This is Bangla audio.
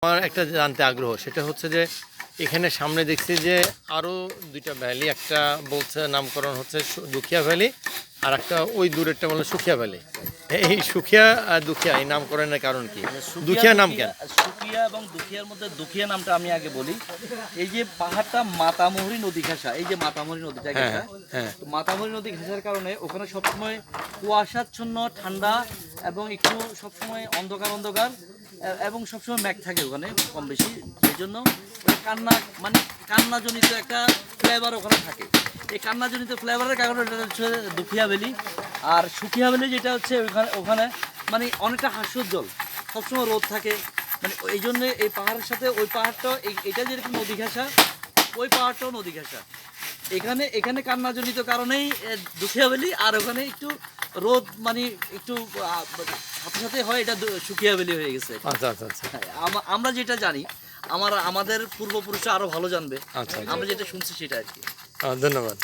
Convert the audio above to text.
আমার একটা জানতে আগ্রহ, সেটা হচ্ছে যে এখানে সামনে দেখছি যে আরও দুইটা ভ্যালি, একটা বলছে নামকরণ হচ্ছে দুখিয়া ভ্যালি, আর একটা ওই দূরেরটা বলে সুখিয়া ভ্যালি। এই সুখিয়া আর দুখিয়া এই নামকরণের কারণ কি? দুখিয়া নাম কেন? সুখিয়া এবং দুখিয়ার মধ্যে দুখিয়া নামটা আমি আগে বলি। এই যে পাহাড়টা মাতামুহুরী নদী ঘেঁষা, এই যে মাতামুহুরী নদীটা ঘেঁষা, হ্যাঁ। তো মাতামুহুরী নদী ঘেঁষার কারণে ওখানে সবসময় কুয়াশাচ্ছন্ন ঠান্ডা এবং একটু সবসময় অন্ধকার অন্ধকার এবং সবসময় মেঘ থাকে ওখানে কম বেশি। এই জন্য কান্না মানে কান্নাজনিত একটা ফ্লেভার ওখানে থাকে। এই কান্নাজনিত ফ্লেভারের কারণে এটা হচ্ছে দুখিয়া ভ্যালি। আর সুখিয়া ভ্যালি যেটা হচ্ছে ওখানে মানে অনেকটা হাস্যোজ্জ্বল, সবসময় রোদ থাকে। মানে এই জন্য এই পাহাড়ের সাথে ওই পাহাড়টাও এটা যেরকম নদী ঘেঁষা, ওই পাহাড়টাও নদী ঘেঁষা। এখানে এখানে কান্নাজনিত কারণেই দুখিয়া ভ্যালি, আর ওখানে একটু রোদ মানে একটু সাথে সাথে হয়, এটা সুখিয়া ভ্যালি হয়ে গেছে। আচ্ছা আচ্ছা আচ্ছা হ্যাঁ, আমরা যেটা জানি, আমাদের পূর্বপুরুষরা আরো ভালো জানবে। আচ্ছা। আমরা যেটা শুনছি সেটা আর কি। ধন্যবাদ।